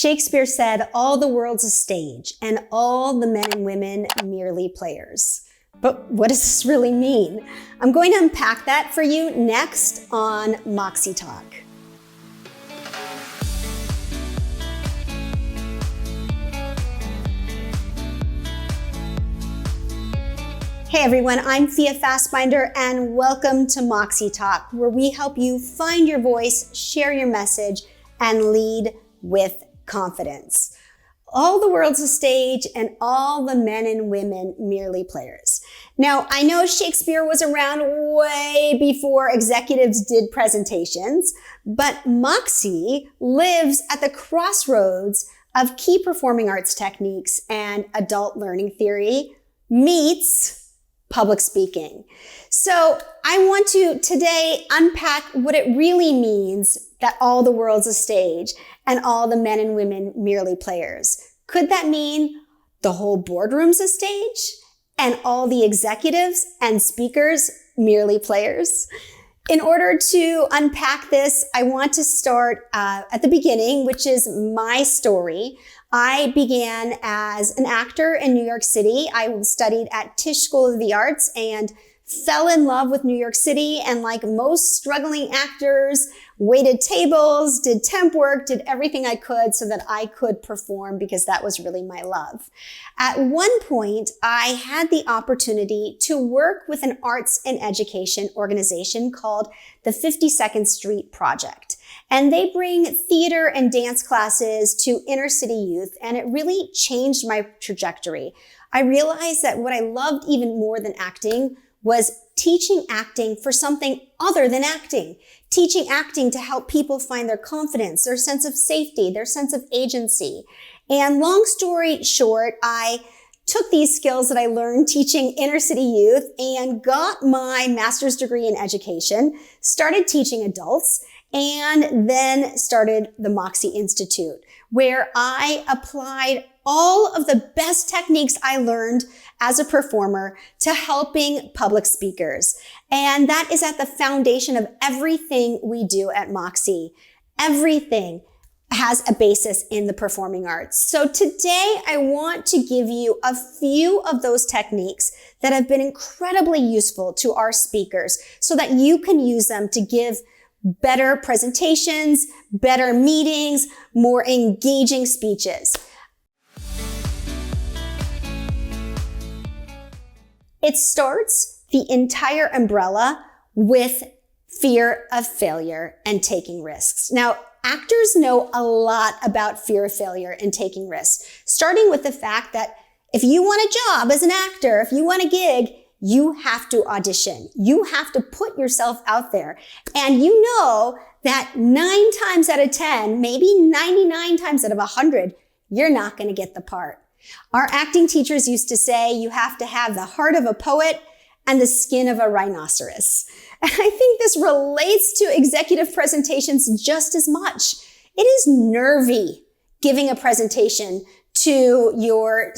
Shakespeare said, all the world's a stage and all the men and women merely players. But what does this really mean? I'm going to unpack that for you next on Moxie Talk. Hey everyone, I'm Fia Fasbinder and welcome to Moxie Talk, where we help you find your voice, share your message, and lead with confidence. All the world's a stage and all the men and women merely players. Now, I know Shakespeare was around way before executives did presentations, but Moxie lives at the crossroads of key performing arts techniques and adult learning theory meets public speaking. So I want to today unpack what it really means that all the world's a stage and all the men and women merely players. Could that mean the whole boardroom's a stage and all the executives and speakers merely players? In order to unpack this, I want to start at the beginning, which is my story. I began as an actor in New York City. I studied at Tisch School of the Arts and fell in love with New York City, and like most struggling actors, waited tables, did temp work, did everything I could so that I could perform because that was really my love. At one point, I had the opportunity to work with an arts and education organization called the 52nd Street Project. And they bring theater and dance classes to inner city youth, and it really changed my trajectory. I realized that what I loved even more than acting was teaching acting for something other than acting. Teaching acting to help people find their confidence, their sense of safety, their sense of agency. And long story short, I took these skills that I learned teaching inner city youth and got my master's degree in education, started teaching adults, and then started the Moxie Institute, where I applied all of the best techniques I learned as a performer to helping public speakers. And that is at the foundation of everything we do at Moxie. Everything has a basis in the performing arts. So today I want to give you a few of those techniques that have been incredibly useful to our speakers so that you can use them to give better presentations, better meetings, more engaging speeches. It starts the entire umbrella with fear of failure and taking risks. Now, actors know a lot about fear of failure and taking risks, starting with the fact that if you want a job as an actor, if you want a gig, you have to audition. You have to put yourself out there. And you know that 9 times out of 10, maybe 99 times out of 100, you're not going to get the part. Our acting teachers used to say you have to have the heart of a poet and the skin of a rhinoceros. And I think this relates to executive presentations just as much. It is nervy giving a presentation to your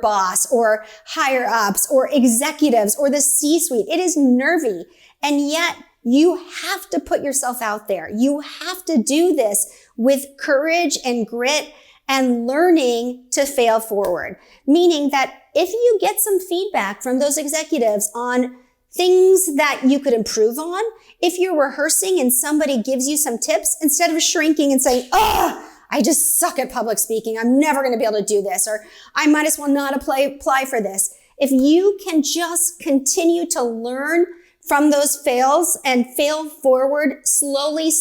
boss or higher ups or executives or the C-suite. It is nervy. And yet you have to put yourself out there. You have to do this with courage and grit and learning to fail forward. Meaning that if you get some feedback from those executives on things that you could improve on, if you're rehearsing and somebody gives you some tips, instead of shrinking and saying, I just suck at public speaking, I'm never going to be able to do this, or I might as well not apply for this. If you can just continue to learn from those fails and fail forward slowly,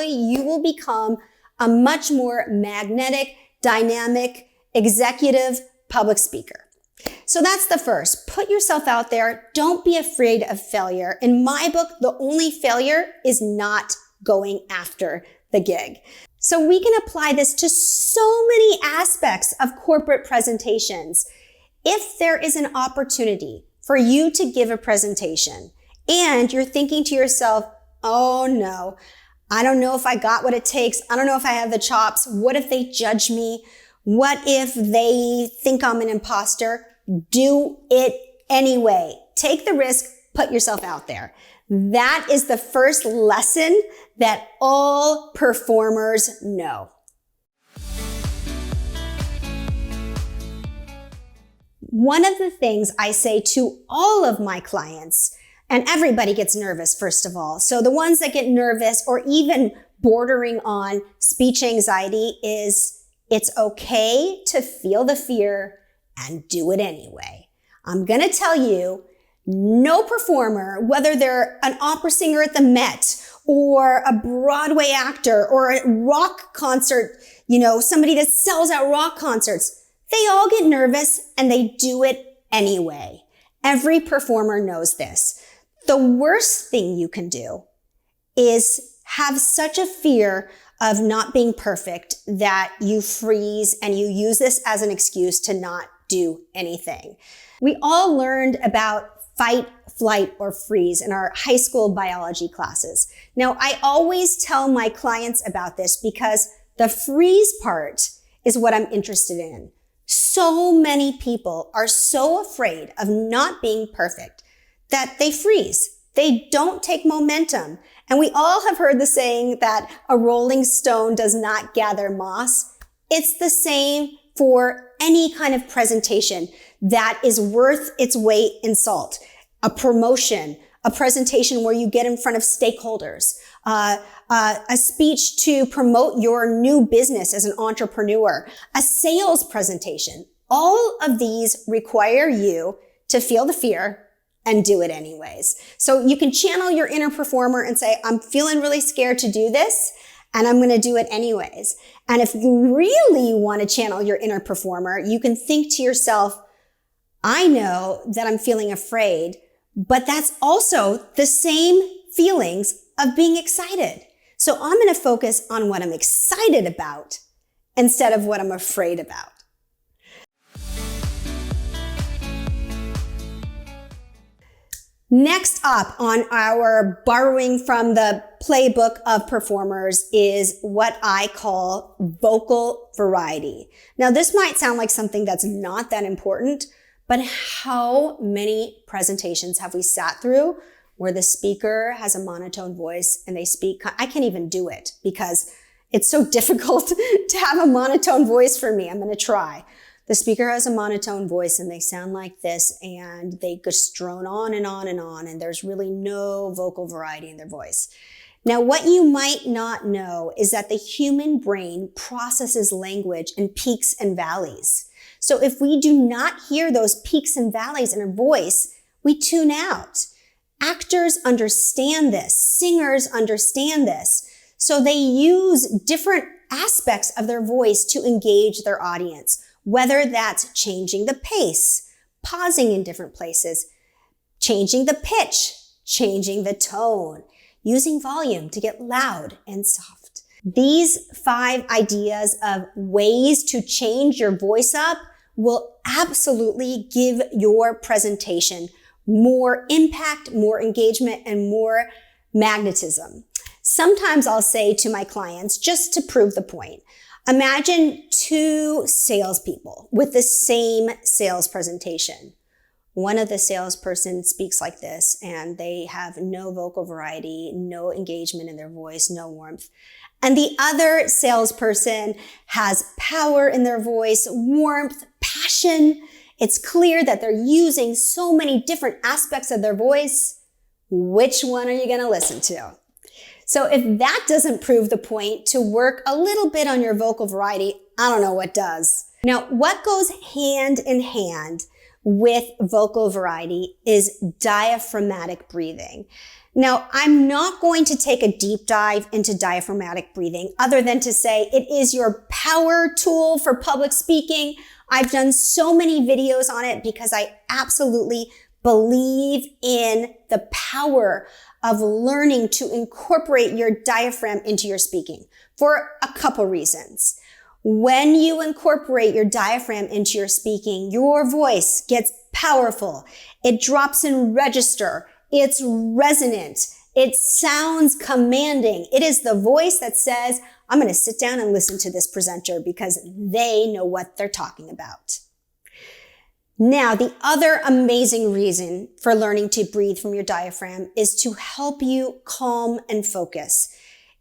you will become a much more magnetic, dynamic, executive public speaker. So that's the first. Put yourself out there. Don't be afraid of failure. In my book, the only failure is not going after the gig. So we can apply this to so many aspects of corporate presentations. If there is an opportunity for you to give a presentation and you're thinking to yourself, oh no, I don't know if I got what it takes. I don't know if I have the chops. What if they judge me? What if they think I'm an imposter? Do it anyway. Take the risk, put yourself out there. That is the first lesson that all performers know. one of the things I say to all of my clients, and everybody gets nervous, first of all. So the ones that get nervous or even bordering on speech anxiety is it's okay to feel the fear and do it anyway. I'm going to tell you, no performer, whether they're an opera singer at the Met or a Broadway actor or a rock concert, somebody that sells out rock concerts, they all get nervous and they do it anyway. Every performer knows this. The worst thing you can do is have such a fear of not being perfect that you freeze and you use this as an excuse to not do anything. We all learned about fight, flight, or freeze in our high school biology classes. Now, I always tell my clients about this because the freeze part is what I'm interested in. So many people are so afraid of not being perfect that they freeze. They don't take momentum. And we all have heard the saying that a rolling stone does not gather moss. It's the same for any kind of presentation that is worth its weight in salt. A promotion, a presentation where you get in front of stakeholders, a speech to promote your new business as an entrepreneur, a sales presentation. All of these require you to feel the fear and do it anyways. So you can channel your inner performer and say, I'm feeling really scared to do this, and I'm going to do it anyways. And if you really want to channel your inner performer, you can think to yourself, I know that I'm feeling afraid, but that's also the same feelings of being excited. So I'm going to focus on what I'm excited about instead of what I'm afraid about. Next up on our borrowing from the playbook of performers is what I call vocal variety. Now, this might sound like something that's not that important, but how many presentations have we sat through where the speaker has a monotone voice and they speak? I can't even do it because it's so difficult to have a monotone voice for me. I'm going to try. The speaker has a monotone voice and they sound like this and they just drone on and on and on, and there's really no vocal variety in their voice. Now, what you might not know is that the human brain processes language in peaks and valleys. So if we do not hear those peaks and valleys in our voice, we tune out. Actors understand this. Singers understand this. So they use different aspects of their voice to engage their audience, whether that's changing the pace, pausing in different places, changing the pitch, changing the tone, using volume to get loud and soft. These 5 ideas of ways to change your voice up will absolutely give your presentation more impact, more engagement, and more magnetism. Sometimes I'll say to my clients, just to prove the point, imagine 2 salespeople with the same sales presentation. One of the salesperson speaks like this, and they have no vocal variety, no engagement in their voice, no warmth. And the other salesperson has power in their voice, warmth, passion. It's clear that they're using so many different aspects of their voice. Which one are you going to listen to? So if that doesn't prove the point to work a little bit on your vocal variety, I don't know what does. Now, what goes hand in hand with vocal variety is diaphragmatic breathing. Now, I'm not going to take a deep dive into diaphragmatic breathing other than to say it is your power tool for public speaking. I've done so many videos on it because I absolutely believe in the power of learning to incorporate your diaphragm into your speaking for a couple reasons. When you incorporate your diaphragm into your speaking, your voice gets powerful. It drops in register. It's resonant. It sounds commanding. It is the voice that says, I'm going to sit down and listen to this presenter because they know what they're talking about. Now, the other amazing reason for learning to breathe from your diaphragm is to help you calm and focus.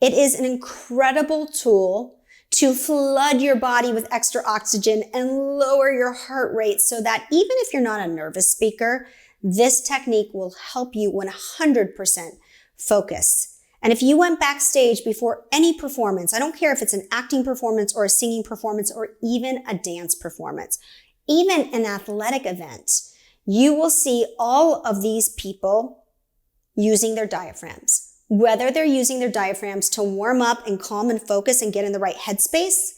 It is an incredible tool to flood your body with extra oxygen and lower your heart rate so that even if you're not a nervous speaker, this technique will help you 100% focus. And if you went backstage before any performance, I don't care if it's an acting performance or a singing performance or even a dance performance, even an athletic event, you will see all of these people using their diaphragms. Whether they're using their diaphragms to warm up and calm and focus and get in the right headspace,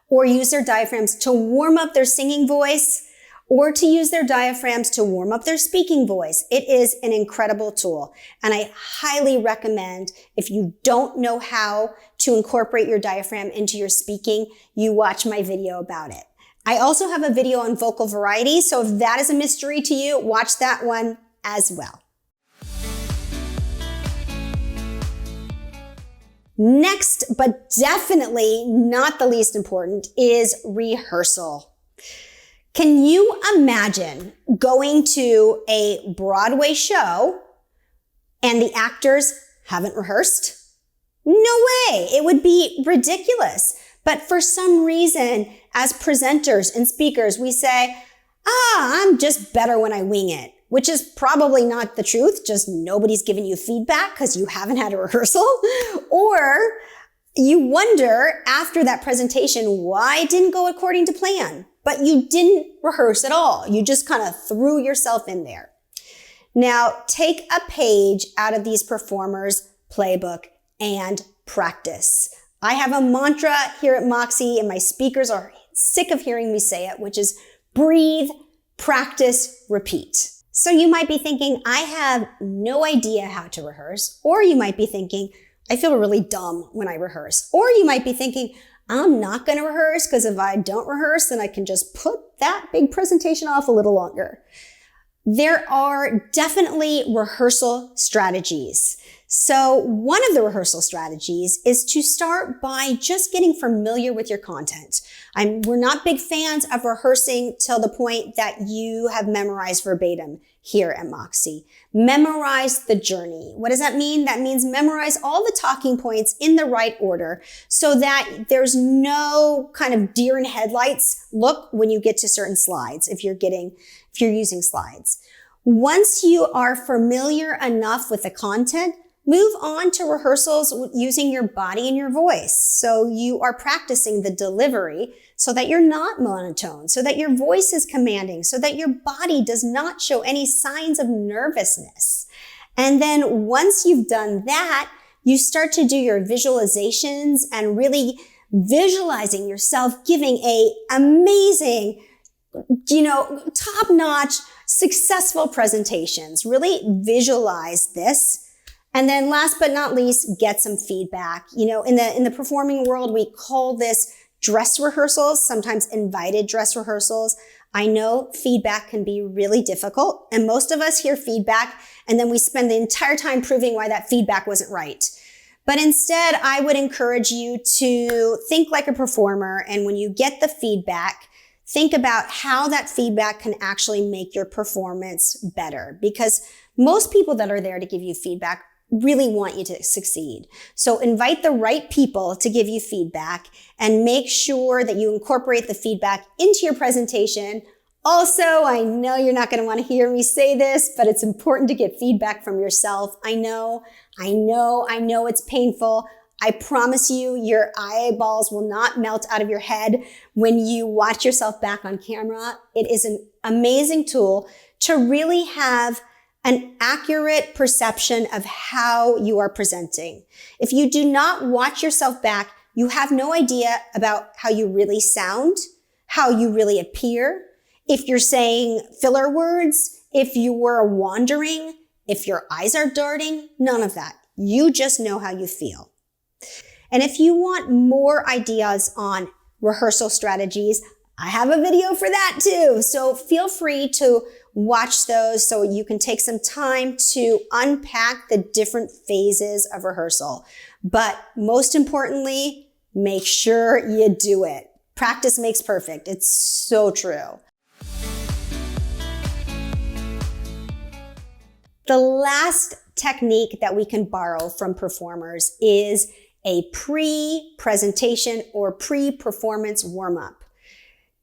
or use their diaphragms to warm up their singing voice, or to use their diaphragms to warm up their speaking voice. It is an incredible tool. And I highly recommend, if you don't know how to incorporate your diaphragm into your speaking, you watch my video about it. I also have a video on vocal variety, so if that is a mystery to you, watch that one as well. Next, but definitely not the least important, is rehearsal. Can you imagine going to a Broadway show and the actors haven't rehearsed? No way. It would be ridiculous. But for some reason, as presenters and speakers, we say, I'm just better when I wing it, which is probably not the truth. Just nobody's giving you feedback because you haven't had a rehearsal. Or you wonder after that presentation why it didn't go according to plan. But you didn't rehearse at all. You just kind of threw yourself in there. Now, take a page out of these performers' playbook and practice. I have a mantra here at Moxie, and my speakers are sick of hearing me say it, which is breathe, practice, repeat. So you might be thinking, I have no idea how to rehearse. Or you might be thinking, I feel really dumb when I rehearse. Or you might be thinking, I'm not going to rehearse because if I don't rehearse, then I can just put that big presentation off a little longer. There are definitely rehearsal strategies. So one of the rehearsal strategies is to start by just getting familiar with your content. We're not big fans of rehearsing till the point that you have memorized verbatim here at Moxie. Memorize the journey. What does that mean? That means memorize all the talking points in the right order so that there's no kind of deer in headlights look when you get to certain slides, if you're using slides. Once you are familiar enough with the content, move on to rehearsals using your body and your voice. So you are practicing the delivery so that you're not monotone, so that your voice is commanding, so that your body does not show any signs of nervousness. And then once you've done that, you start to do your visualizations and really visualizing yourself giving a amazing, top-notch, successful presentations. Really visualize this. And then last but not least, get some feedback. In the performing world, we call this dress rehearsals, sometimes invited dress rehearsals. I know feedback can be really difficult, and most of us hear feedback and then we spend the entire time proving why that feedback wasn't right. But instead, I would encourage you to think like a performer, and when you get the feedback, think about how that feedback can actually make your performance better, because most people that are there to give you feedback really want you to succeed. So invite the right people to give you feedback and make sure that you incorporate the feedback into your presentation. Also, I know you're not going to want to hear me say this, but it's important to get feedback from yourself. I know it's painful. I promise you, your eyeballs will not melt out of your head when you watch yourself back on camera. It is an amazing tool to really have an accurate perception of how you are presenting. If you do not watch yourself back, you have no idea about how you really sound, how you really appear, if you're saying filler words, if you were wandering, if your eyes are darting, none of that. You just know how you feel. And if you want more ideas on rehearsal strategies, I have a video for that too. So feel free to watch those so you can take some time to unpack the different phases of rehearsal. But most importantly, make sure you do it. Practice makes perfect. It's so true. The last technique that we can borrow from performers is a pre-presentation or pre-performance warm-up.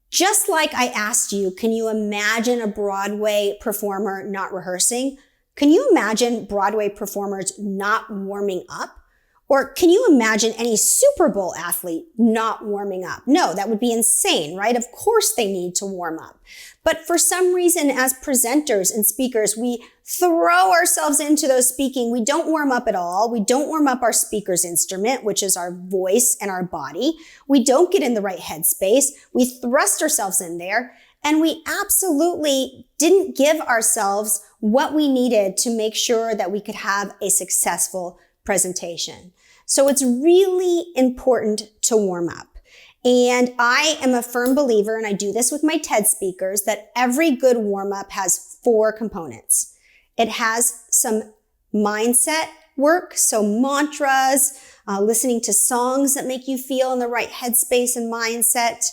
Just like I asked you, can you imagine a Broadway performer not rehearsing? Can you imagine Broadway performers not warming up? Or can you imagine any Super Bowl athlete not warming up? No, that would be insane, right? Of course they need to warm up. But for some reason, as presenters and speakers, we throw ourselves into those speaking. We don't warm up at all. We don't warm up our speaker's instrument, which is our voice and our body. We don't get in the right headspace. We thrust ourselves in there, and we absolutely didn't give ourselves what we needed to make sure that we could have a successful presentation. So it's really important to warm up. And I am a firm believer, and I do this with my TED speakers, that every good warm-up has 4 components. It has some mindset work, so mantras, listening to songs that make you feel in the right headspace and mindset,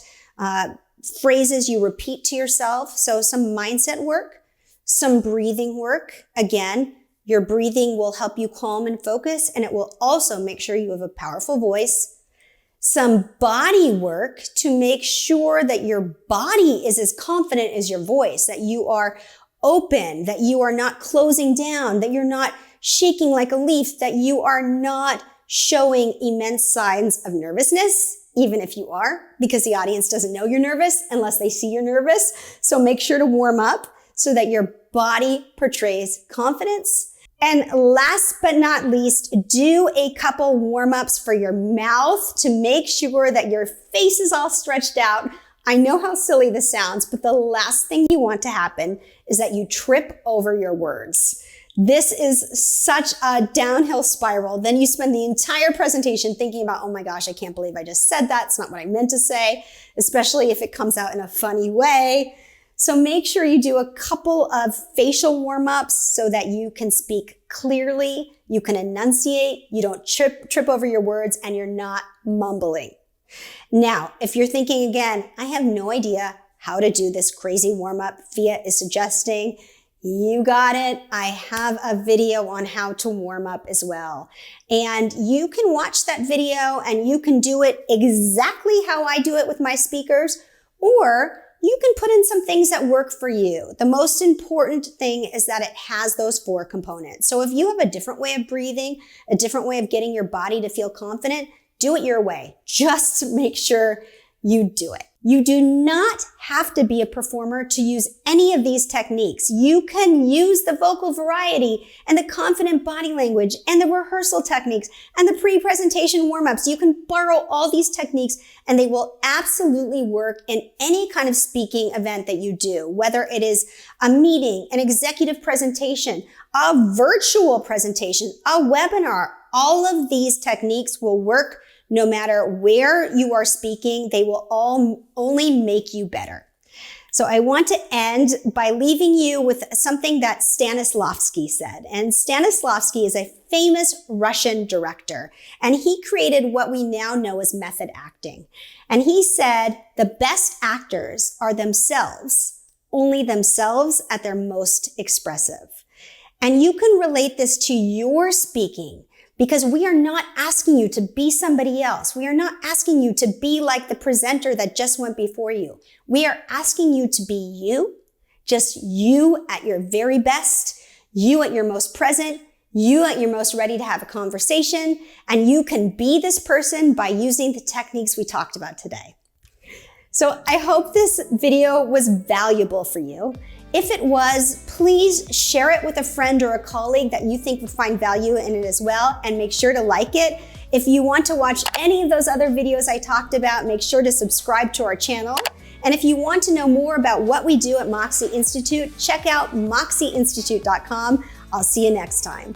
phrases you repeat to yourself, so some mindset work, some breathing work. Again, your breathing will help you calm and focus, and it will also make sure you have a powerful voice. Some body work to make sure that your body is as confident as your voice, that you are open, that you are not closing down, that you're not shaking like a leaf, that you are not showing immense signs of nervousness, even if you are, because the audience doesn't know you're nervous unless they see you're nervous. So make sure to warm up so that your body portrays confidence. And last but not least, do a couple warm-ups for your mouth to make sure that your face is all stretched out. I know how silly this sounds, but the last thing you want to happen is that you trip over your words. This is such a downhill spiral. Then you spend the entire presentation thinking about, oh my gosh, I can't believe I just said that. It's not what I meant to say, especially if it comes out in a funny way. So make sure you do a couple of facial warm-ups so that you can speak clearly, you can enunciate, you don't trip over your words, and you're not mumbling. Now, if you're thinking again, I have no idea how to do this crazy warm-up Fia is suggesting, you got it. I have a video on how to warm up as well. And you can watch that video and you can do it exactly how I do it with my speakers, or you can put in some things that work for you. The most important thing is that it has those 4 components. So if you have a different way of breathing, a different way of getting your body to feel confident, do it your way. Just make sure you do it. You do not have to be a performer to use any of these techniques. You can use the vocal variety and the confident body language and the rehearsal techniques and the pre-presentation warm-ups. You can borrow all these techniques and they will absolutely work in any kind of speaking event that you do, whether it is a meeting, an executive presentation, a virtual presentation, a webinar. All of these techniques will work no matter where you are speaking. They will all only make you better. So I want to end by leaving you with something that Stanislavski said. And Stanislavski is a famous Russian director, and he created what we now know as method acting. And he said, the best actors are themselves, only themselves at their most expressive. And you can relate this to your speaking, because we are not asking you to be somebody else. We are not asking you to be like the presenter that just went before you. We are asking you to be you, just you at your very best, you at your most present, you at your most ready to have a conversation, and you can be this person by using the techniques we talked about today. So I hope this video was valuable for you. If it was, please share it with a friend or a colleague that you think would find value in it as well, and make sure to like it. If you want to watch any of those other videos I talked about, make sure to subscribe to our channel. And if you want to know more about what we do at Moxie Institute, check out moxieinstitute.com. I'll see you next time.